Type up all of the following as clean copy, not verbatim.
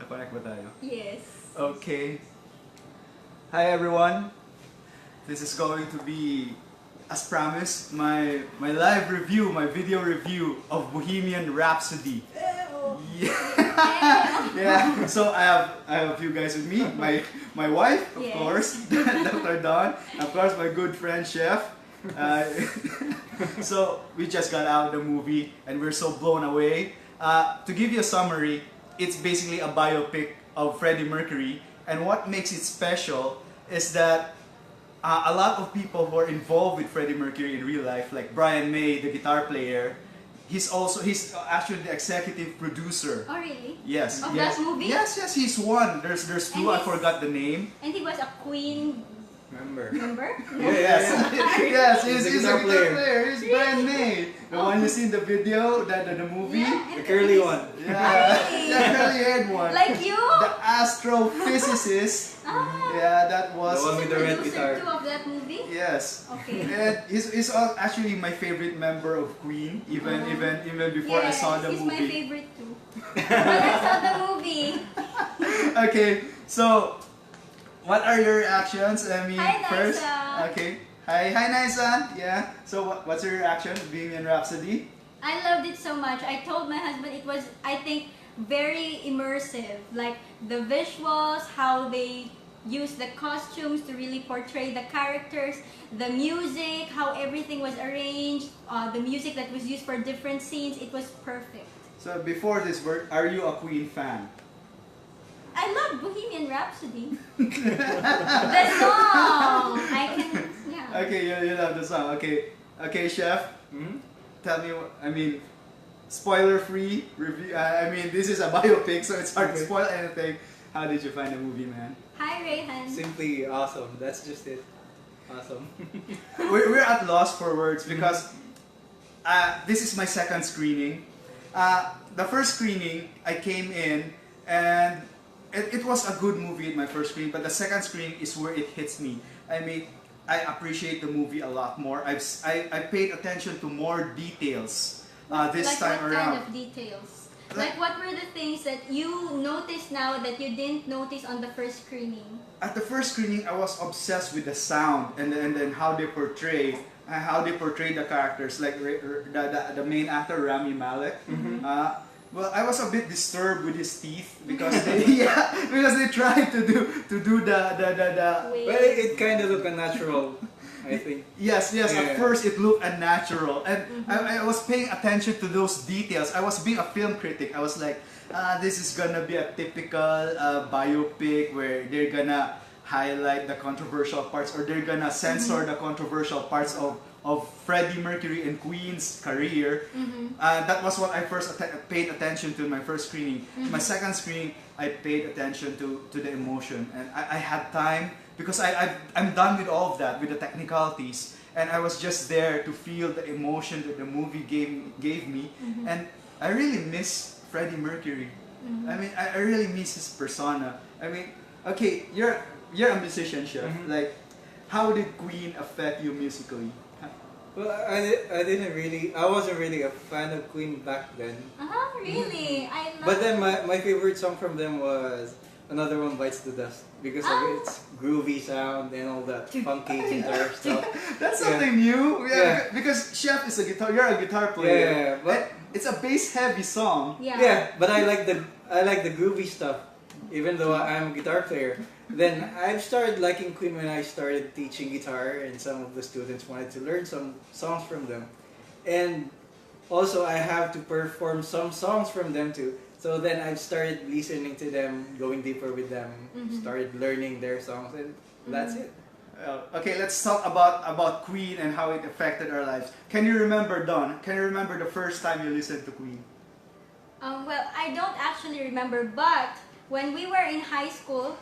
Na-connect ba tayo? Yes. Okay. Hi everyone. This is going to be, as promised, my live review, my video review of Bohemian Rhapsody. Yeah. Yeah. So I have a few guys with me. My wife, of Yes. course, Dr. Don, of course my good friend Chef. So we just got out of the movie and we're so blown away. To give you a summary, it's basically a biopic of Freddie Mercury, and what makes it special is that a lot of people who are involved with Freddie Mercury in real life, like Brian May, the guitar player, he's actually the executive producer. Oh, really? Yes. Of yes. that movie? Yes, he's one. There's two, I forgot the name. And he was a Queen Member. Yes. Yes, he's a guitar player. player. He's Brian May. The one you see in the video, the movie. Yeah, The curly one. Yeah, Really? the curly haired one. Like you? The astrophysicist. Yeah, that was. The one with the red guitar. Too of that movie? Yes. Okay. And he's actually my favorite member of Queen, even before I saw the he's movie. my favorite too. When I saw the movie. Okay, so what are your reactions? I mean, Hi, first, Nisa. okay. Hi, Nisa. Yeah. So what's your reaction to Bohemian Rhapsody? I loved it so much. I told my husband it was, I think, very immersive. Like the visuals, how they use the costumes to really portray the characters, the music, how everything was arranged, the music that was used for different scenes. It was perfect. So before this work, are you a Queen fan? I love Bohemian Rhapsody. The song! I can, yeah. Okay, you love the song. Okay, Chef. Tell me, I mean, spoiler-free review. I mean, this is a biopic, so it's hard to spoil anything. How did you find the movie, man? Hi, Rayhan. Simply awesome. That's just it. Awesome. We're at loss for words because this is my second screening. The first screening, I came in and it was a good movie in my first screening, but the second screening is where it hits me. I mean, I appreciate the movie a lot more. I paid attention to more details this Like time what around. kind of details? Like what were the things that you noticed now that you didn't notice on the first screening? At the first screening, I was obsessed with the sound and then how they portray the characters, like the main actor Rami Malek. Well, I was a bit disturbed with his teeth because they tried to do the. Wait. Well, it kind of looked unnatural, I think. Yes. Yeah. At first, it looked unnatural, and I was paying attention to those details. I was being a film critic. I was like, this is gonna be a typical biopic where they're gonna highlight the controversial parts, or they're gonna censor the controversial parts of Freddie Mercury and Queen's career. That was what I first paid attention to in my first screening. My second screening, I paid attention to the emotion, and I had time because I'm done with all of that, with the technicalities, and I was just there to feel the emotion that the movie gave me, and I really miss Freddie Mercury. I mean, I really miss his persona. I mean, okay, you're a musician, Chef. Like, how did Queen affect you musically? Well, I wasn't really a fan of Queen back then. Really? I love But then my favorite song from them was Another One Bites the Dust because of its groovy sound and all that funky guitar stuff. That's something new. Yeah, because Chef is you're a guitar player. Yeah, but it's a bass-heavy song. Yeah. but I like the groovy stuff, even though I'm a guitar player. Then I started liking Queen when I started teaching guitar, and some of the students wanted to learn some songs from them, and also I have to perform some songs from them too. So then I started listening to them, going deeper with them, started learning their songs, and that's it. Okay, let's talk about Queen and how it affected our lives. Can you remember, Dawn? Can you remember the first time you listened to Queen? Well, I don't actually remember, but when we were in high school,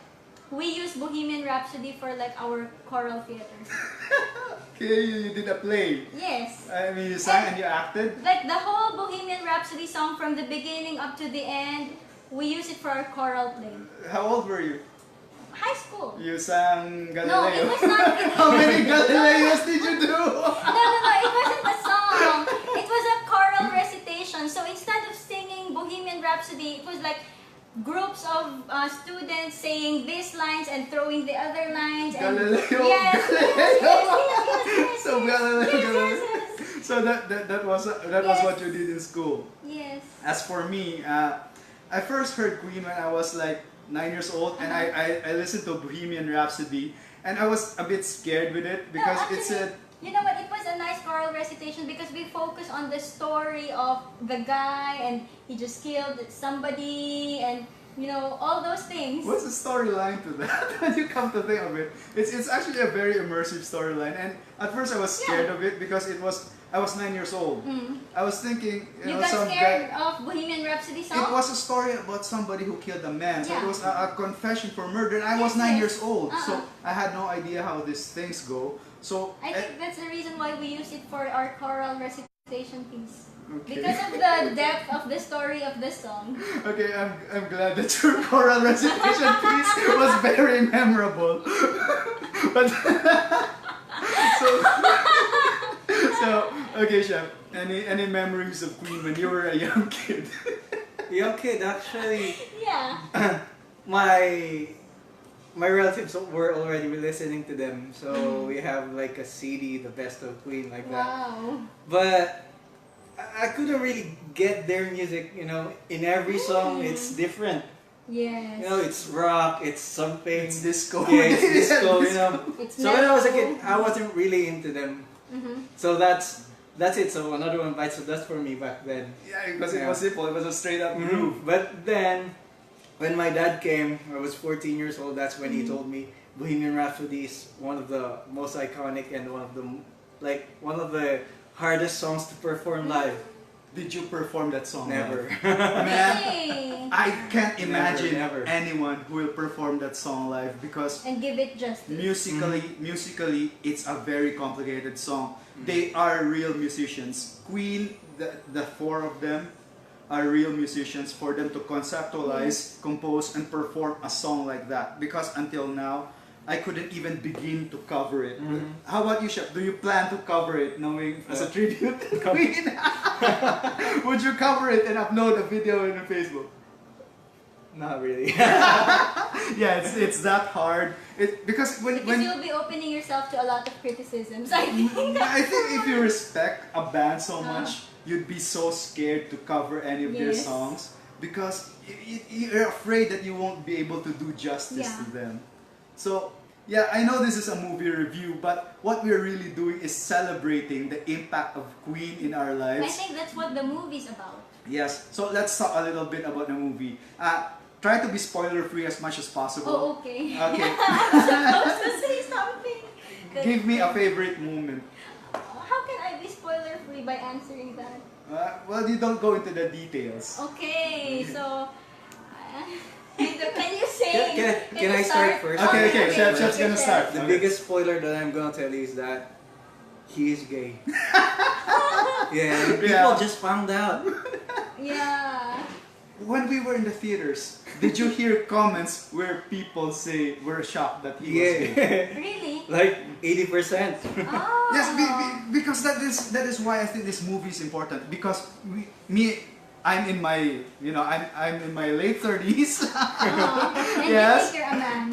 we used Bohemian Rhapsody for like our choral theater. Okay, you did a play. Yes. I mean, you sang and you acted? Like the whole Bohemian Rhapsody song from the beginning up to the end, we use it for our choral play. How old were you? High school. You sang Galileo? No, it was not. How many Galileos did you do? No, it wasn't a song. It was a choral recitation. So instead of singing Bohemian Rhapsody, it was like groups of students saying these lines and throwing the other lines. And Galileo, yes, So Galileo. yes. So that was Yes. what you did in school. Yes. As for me, I first heard Queen when I was like 9 years old, and I listened to Bohemian Rhapsody, and I was a bit scared with it because No, it said. you know what? It was a nice choral recitation because we focus on the story of the guy and he just killed somebody and you know all those things. What's the storyline to that? When you come to think of it, it's actually a very immersive storyline. And at first I was scared of it because I was 9 years old. I was thinking, You know, got some scared guy. of Bohemian Rhapsody song? It was a story about somebody who killed a man. So Yeah. it was a confession for murder. And I was Yes, 9 yes. years old, so Uh-uh. I had no idea how these things go. So I think that's the reason why we use it for our choral recitation piece. okay. Because of the depth of the story of the song. Okay, I'm glad that your choral recitation piece was very memorable. But so so okay, Chef. Any memories of Queen when you were a young kid? Young kid, actually, Yeah. my relatives were already listening to them, so we have like a CD, the best of Queen, like that. Wow. But I couldn't really get their music, you know. In every song, it's different. Yes. You know, it's rock, it's something. It's disco. Yeah, it's disco, you know. It's So when I was a metal. kid, I wasn't really into them. So that's it. So another one bites the dust for me back then. Yeah, because it Yeah. was simple. It was a straight up groove. But then, when my dad came, I was 14 years old. That's when he told me Bohemian Rhapsody is one of the most iconic and one of the hardest songs to perform live. Did you perform that song? Never. live? Man, Hey. I can't imagine Never. anyone who will perform that song live because And give it justice. musically, it's a very complicated song. They are real musicians. Queen, the four of them, are real musicians. For them to conceptualize, compose, and perform a song like that, because until now, I couldn't even begin to cover it. How about you, Chef? Do you plan to cover it, knowing as a tribute to Queen? Would you cover it and upload a video on Facebook? Not really. Yeah, it's that hard. Because when Because you'll be opening yourself to a lot of criticisms, I think. I think if you respect a band so much, you'd be so scared to cover any of their Yes. songs because you're afraid that you won't be able to do justice Yeah. to them. So, yeah, I know this is a movie review, but what we're really doing is celebrating the impact of Queen in our I lives. think that's what the movie's about. Yes, so let's talk a little bit about the movie. Try to be spoiler free as much as possible. Oh, okay. Okay. I was supposed to say something. Give me a favorite moment. How can I be spoiler free by answering that? Well, you don't go into the details. Okay, so can you say? Can I start first? Okay, Chef's okay, gonna Chef. start. The biggest spoiler that I'm gonna tell you is that he is gay. Yeah, people Yeah. just found out. Yeah. When we were in the theaters, did you hear comments where people say we're shocked that he was gay? Yeah, Really? like 80%. Oh. Yes, because that is why I think this movie is important. Because I'm in my I'm in my late 30s. And Yes. you think you're a man.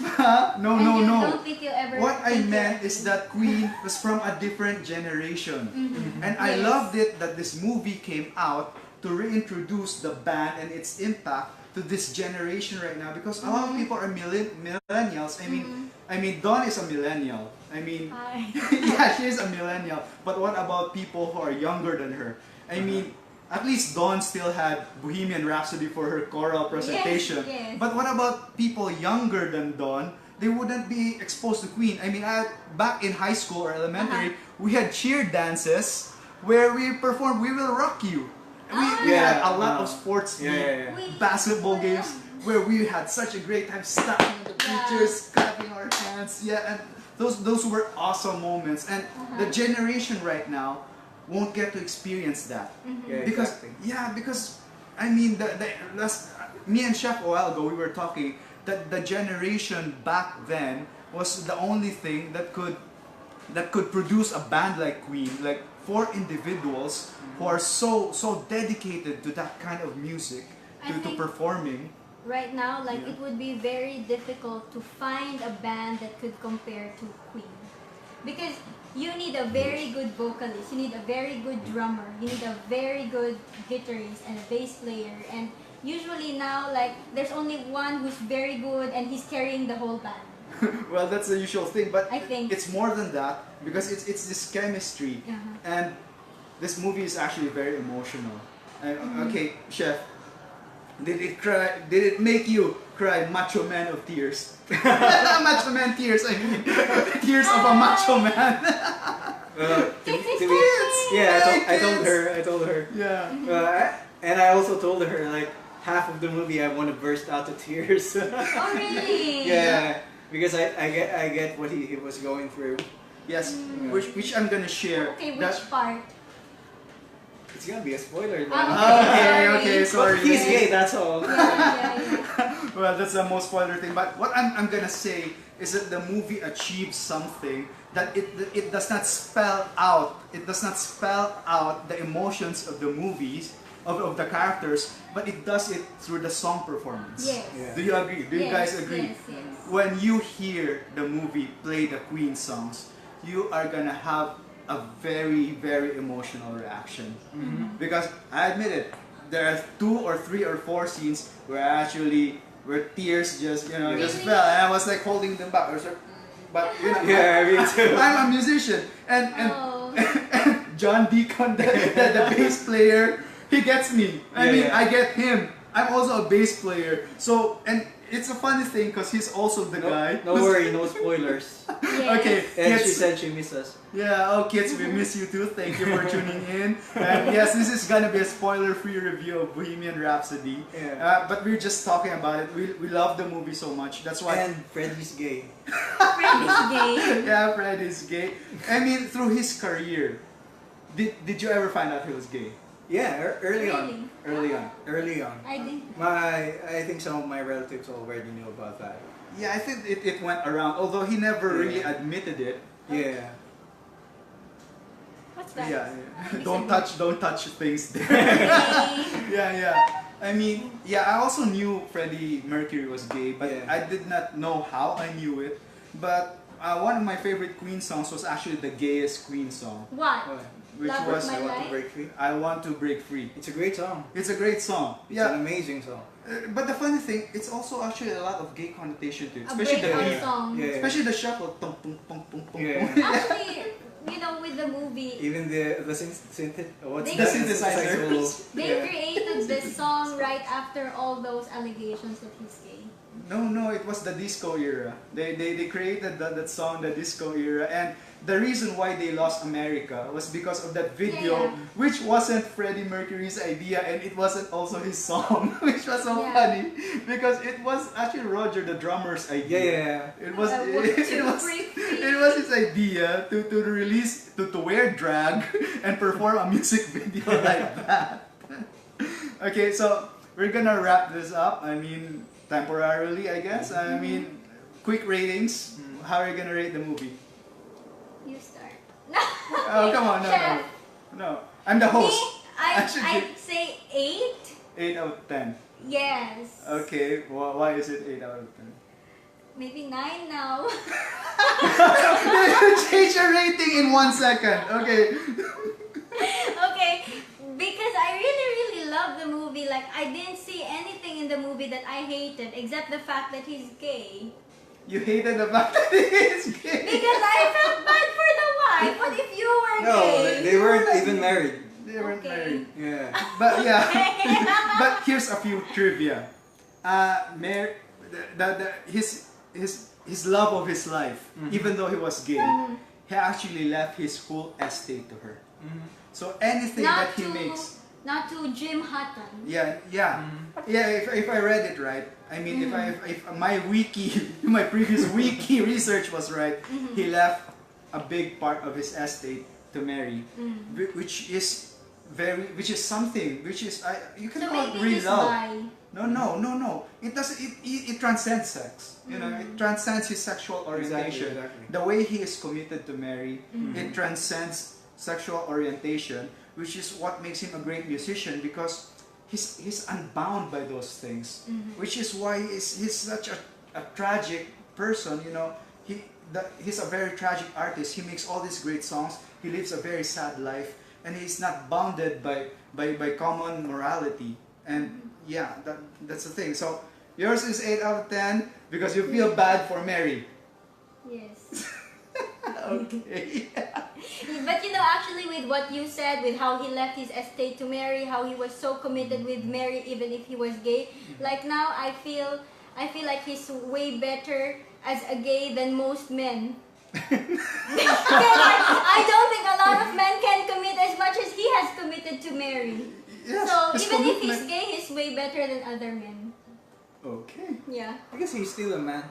No, And no, you no. don't think you'll ever What I think meant you're- is that Queen was from a different generation. And I Yes. loved it that this movie came out to reintroduce the band and its impact to this generation right now, because a lot of people are millennials. I mean Dawn is a millennial. I mean Hi. yeah, she is a millennial. But what about people who are younger than her? I mean, at least Dawn still had Bohemian Rhapsody for her choral presentation. yes. But what about people younger than Dawn? They wouldn't be exposed to Queen. I mean, back in high school or elementary, we had cheer dances where we performed "We Will Rock You." We had a lot of sports Yeah. basketball games where we had such a great time stopping the teachers, clapping our hands. Yeah, and those were awesome moments. And the generation right now won't get to experience that. Yeah, Because exactly. because I mean me and Chef a while ago we were talking that the generation back then was the only thing that could produce a band like Queen, like four individuals who are so dedicated to that kind of music, I to think- performing. right now, like Yeah. it would be very difficult to find a band that could compare to Queen. Because you need a very good vocalist, you need a very good drummer, you need a very good guitarist and a bass player. And usually now, like, there's only one who's very good and he's carrying the whole band. Well, that's the usual thing, but I think. it's more than that because it's this chemistry, and this movie is actually very emotional. Okay, Chef, did it cry? Did it make you cry, macho man of tears? Macho man tears. I mean, tears of a macho man. I told her. Yeah. And I also told her like half of the movie I want to burst out to tears. Oh, really? Yeah, because I get what he was going through. Yes, which I'm gonna share. Okay, which That- part? It's gonna be a spoiler. Oh, Now. Okay, sorry. But he's gay, that's all. Yeah. Well, that's the most spoiler thing. But what I'm gonna say is that the movie achieves something that it does not spell out. It does not spell out the emotions of the movies of the characters, but it does it through the song performance. Yes. Yeah. Do you agree? Do you guys agree? Yes. When you hear the movie play the Queen songs, you are gonna have a very, very emotional reaction. Because I admit it, there are 2 or 3 or 4 scenes where tears just just Really? fell, and I was like holding them back. I was like, but Yeah, me too. I'm a musician, and Oh. John Deacon, the bass player, he gets me. I get him. I'm also a bass player. So, and it's a funny thing because he's also the guy. No worry, no spoilers. Yes. Okay, And she kids. said she missed us. Yeah, oh kids, we miss you too. Thank you for tuning in. And yes, this is gonna be a spoiler-free review of Bohemian Rhapsody. Yeah. But we're just talking about it. We love the movie so much. That's why. And Freddie's gay. Freddy's gay. Yeah, Fred is gay. I mean, through his career, did you ever find out he was gay? Yeah, early Really? on. Early on. I think. I think some of my relatives already knew about that. Yeah, I think it went around. Although he never Yeah. really admitted it. Yeah. What's that? Yeah. Listen. Don't touch things there. Okay. Yeah. I mean, yeah, I also knew Freddie Mercury was gay, but Yeah. I did not know how I knew it. But one of my favorite Queen songs was actually the gayest Queen song, What? which Love was of my I Want to life? Break Free. I Want to Break Free. It's a great song. It's a great song. It's an Yeah. amazing song. But the funny thing, it's also actually a lot of gay connotation to it. A Especially the breakout yeah. song. Yeah. especially the shuffle. Tum, tum, tum, tum, tum, Yeah. tum. Actually, with the movie, Even the what's They- that? The synthesizers. they created this song right after all those allegations that he's gay. No, it was the disco era. They created that song, the disco era, and the reason why they lost America was because of that video, Yeah. which wasn't Freddie Mercury's idea, and it wasn't also his song, which was so Yeah. funny because it was actually Roger, the drummer's idea. Yeah. It was I want it, to was break free. it was his idea to release to wear drag and perform a music video like that. Okay, so we're gonna wrap this up. I mean, temporarily, I guess. I mean, quick ratings. How are you gonna rate the movie? You start. Oh, come on, Chef. no. I'm the host. Me, I should I'd say 8. 8 out of 10. Yes. Okay, why is it 8 out of 10? Maybe 9 now. Change your rating in 1 second. Okay. Okay, because I really love the movie. Like, I didn't see anything in the movie that I hated except the fact that he's gay. You hated the fact that he is gay. Because I felt bad for the wife. What if you were No, gay? they weren't even married. They weren't Okay. married. Yeah. But yeah. But here's a few trivia. His love of his life, even though he was gay, he actually left his whole estate to her. So anything that he makes, Not to Jim Hutton. yeah. If I read it right, I mean, if my my previous wiki research was right, he left a big part of his estate to Mary, which is something, which is you can So call it maybe real he's love. bi. No. It doesn't. It transcends sex. You know, it transcends his sexual orientation. Exactly. The way he is committed to Mary, it transcends sexual orientation, which is what makes him a great musician because he's unbound by those things, Mm-hmm. which is why he's such a tragic person. He's a very tragic artist. He makes all these great songs. He lives a very sad life, and he's not bounded by common morality. And yeah, that's the thing. So yours is 8 out of 10 because you feel bad for Mary. Yes. Okay. But actually with what you said, with how he left his estate to Mary, how he was so committed with Mary even if he was gay, like now I feel like he's way better as a gay than most men. Because I don't think a lot of men can commit as much as he has committed to Mary. Yes, So his even if he's commitment- gay, he's way better than other men. Okay. Yeah. I guess he's still a man.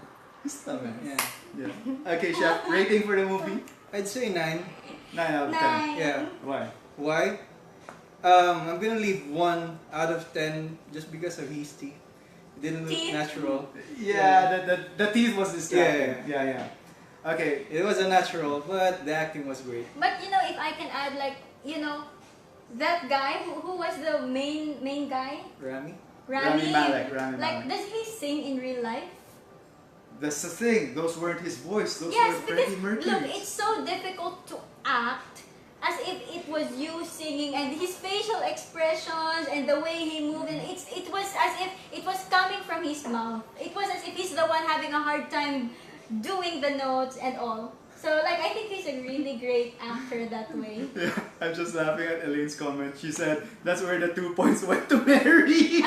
Stop it. Yeah. Yeah. Okay, Chef. Rating for the movie? I'd say 9. 9 out of 10. 9. Yeah. Why? Why? I'm gonna leave 1 out of 10 just because of his teeth. It didn't look Teeth? natural. Yeah, the teeth was distracting. Yeah. Okay. It was unnatural, but the acting was great. But if I can add, like, that guy who was the main guy, Rami? Rami Malek. like, does he sing in real life? That's the thing. Those weren't his voice. Those Yes, were because Freddie Mercury. look, it's so difficult to act as if it was you singing, and his facial expressions and the way he moved, and it was as if it was coming from his mouth. It was as if he's the one having a hard time doing the notes and all. So, like, I think he's a really great actor that way. Yeah, I'm just laughing at Elaine's comment. She said, that's where the 2 points went to Mary.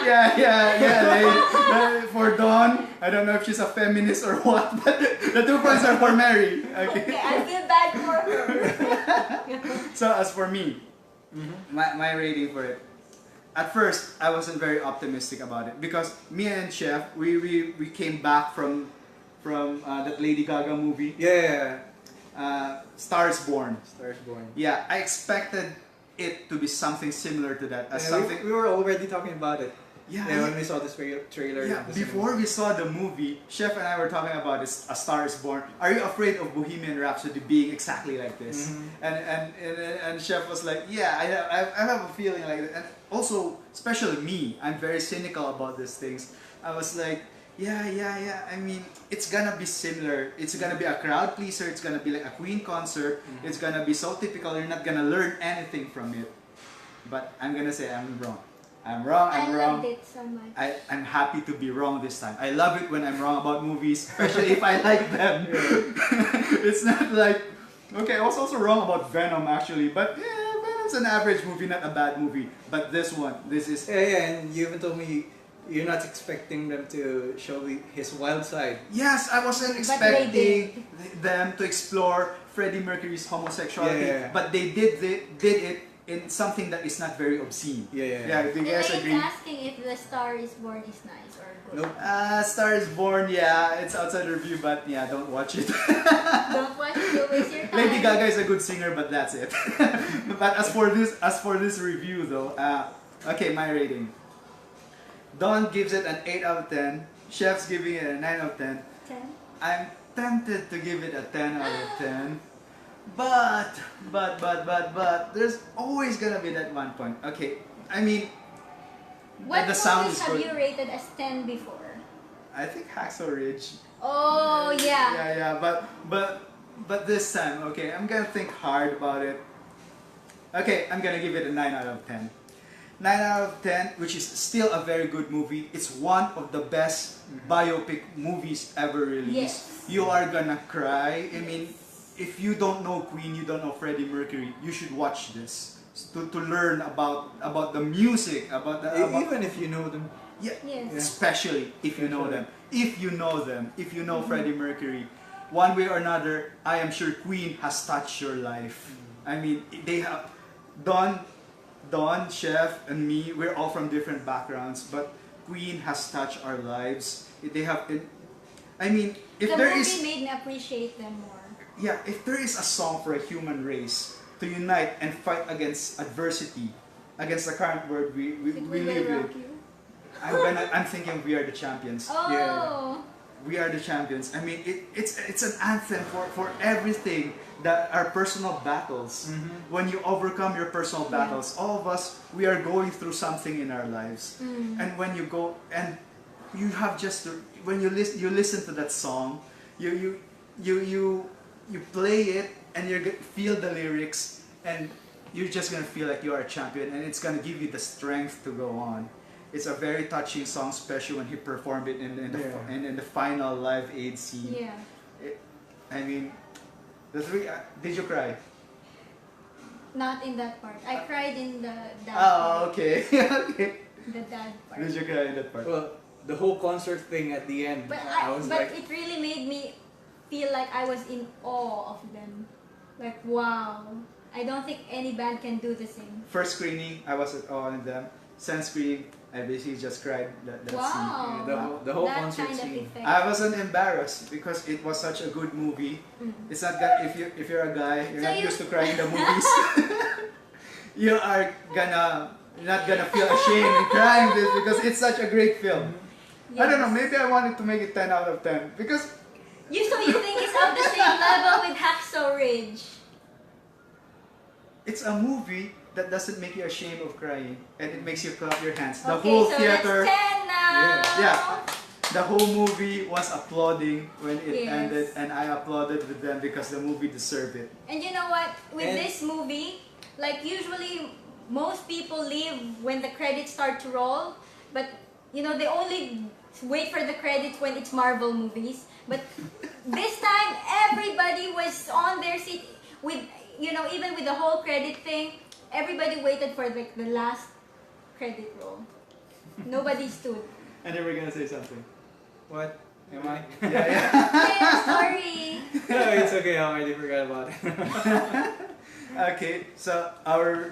yeah, Elaine. For Dawn, I don't know if she's a feminist or what, but the 2 points are for Mary. Okay. Okay, I feel bad for her. So as for me, my rating for it. At first, I wasn't very optimistic about it because me and Chef, we came back from that Lady Gaga movie, Yeah. Stars Born. Stars Born. Yeah, I expected it to be something similar to that. As Yeah, something. we were already talking about it. Yeah, When we saw this trailer. yeah. in the Before cinema. we saw the movie, Chef and I were talking about this, A Star Is Born. Are you afraid of Bohemian Rhapsody being exactly like this? And Chef was like, yeah, I have a feeling like that. And also, especially me, I'm very cynical about these things. I was like, yeah. I mean, it's gonna be similar. It's gonna be a crowd pleaser. It's gonna be like a Queen concert. It's gonna be so typical. You're not gonna learn anything from it. But I'm gonna say I'm wrong. I'm wrong. I I'm wrong. loved it so much. I'm happy to be wrong this time. I love it when I'm wrong about movies, especially if I like them. It's not like, okay, I was also wrong about Venom actually, but yeah, Venom's an average movie, not a bad movie. But this is Yeah, and you even told me you're not expecting them to show his wild side. yes, I wasn't But they expecting them to explore Freddie Mercury's homosexuality, Yeah. but they did it in something that is not very obscene. Yeah. Do you guys Elaine's agree? asking if The Star Is Born is nice or good. Nope. Star Is Born, yeah, it's outside review, but yeah, don't watch it. Don't watch it, you'll waste your time. Lady Gaga is a good singer, but that's it. But as for this review though, okay, my rating. Don gives it an 8 out of 10. Chef's giving it a 9 out of 10. 10? I'm tempted to give it a 10 out of 10. But, there's always gonna be that one point. Okay, I mean, What the sound movies is have good. you rated as 10 before? I think Hacksaw Ridge. Oh, yeah. Yeah, but this time, okay, I'm gonna think hard about it. Okay, I'm gonna give it a 9 out of 10. 9 out of 10, which is still a very good movie. It's one of the best biopic movies ever released. Yes. You are gonna cry. I mean, if you don't know Queen, you don't know Freddie Mercury, you should watch this to learn about the music, about Even if you know them. yeah, Yes. especially if you know them. If you know Freddie Mercury, one way or another, I am sure Queen has touched your life. I mean, they have Don, Chef, and me. We're all from different backgrounds, but Queen has touched our lives. They have. I mean, if The there movie is, made me appreciate them more. yeah, if there is a song for a human race to unite and fight against adversity, against the current world we It will live rock in, you. I'm thinking We Are the Champions. Oh, We Are the Champions. I mean, it's an anthem for everything that are personal battles. When you overcome your personal battles, all of us, we are going through something in our lives. And when you go and you have just to, when you listen to that song, you play it and you feel the lyrics, and you're just gonna feel like you are a champion, and it's gonna give you the strength to go on. It's a very touching song, especially when he performed it in the final Live Aid scene. Yeah. I mean, the three. Did you cry? Not in that part. I cried in the dad Oh, part. okay. Okay. The dad part. Did you cry in that part? Well, the whole concert thing at the end, But I was but like, it really made me feel like I was in awe of them. Like, wow. I don't think any band can do the same. First screening, I was at all of them. Second screening, I basically just cried that scene. Wow. the whole that concert kind of scene. effect. I wasn't embarrassed because it was such a good movie. It's not that if you're a guy, you're So not you- used to crying in the movies. You are not gonna feel ashamed in crying this because it's such a great film. I don't know, maybe I wanted to make it 10 out of 10 because You think it's on the same level with Hacksaw Ridge? it's a movie that doesn't make you ashamed of crying, and it makes you clap your hands. The Okay, whole so theater, that's 10 now. yeah, the whole movie was applauding when it Yes. ended, and I applauded with them because the movie deserved it. And you know what? With And- this movie, like usually most people leave when the credits start to roll, but you know they only wait for the credits when it's Marvel movies. But this time everybody was on their seat with, you know, even with the whole credit thing, everybody waited for the last credit roll. Nobody stood. And they were gonna say something. What? Am I? Yeah, yeah. Yeah, sorry. No, it's okay. I already forgot about it. Okay, so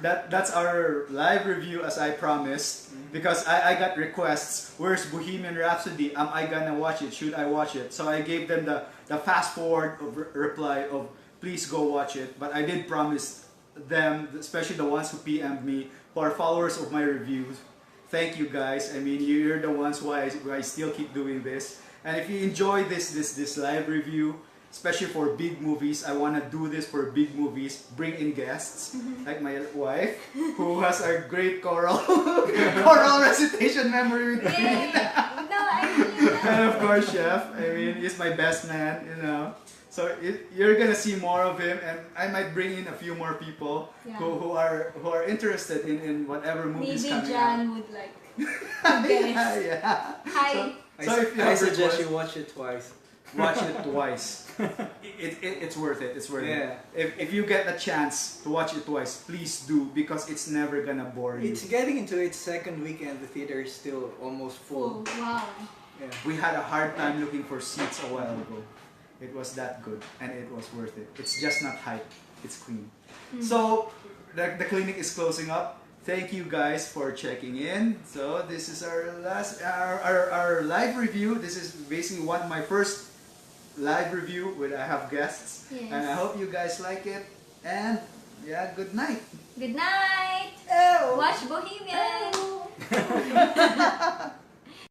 that's our live review as I promised, because I got requests. Where's Bohemian Rhapsody? Am I gonna watch it? Should I watch it? So I gave them the fast forward reply of please go watch it. But I did promise them, especially the ones who PM'd me, who are followers of my reviews. Thank you guys. I mean, you're the ones why I still keep doing this. And if you enjoy this live review, especially for big movies, I want to do this for big movies. Bring in guests, like my wife, who has a great choral recitation memory with me. Yeah. No, I really And of course, Chef. I mean, he's my best man, you know. So you're gonna see more of him, and I might bring in a few more people Yeah. who are interested in whatever movies maybe coming Jan out. would like. Yeah, yeah. Hi. So if you I have suggest requests, you watch it twice. watch it twice. It's worth it. It's worth Yeah. it. If you get a chance to watch it twice, please do, because it's never gonna bore you. It's getting into its second weekend. The theater is still almost full. Oh, wow. Yeah. We had a hard time looking for seats a while ago. It was that good, and it was worth it. It's just not hype. It's clean. So the clinic is closing up. Thank you guys for checking in. So this is our last our live review. This is basically my first live review where I have guests. Yes. And I hope you guys like it. And yeah, good night. Good night. Watch Bohemian.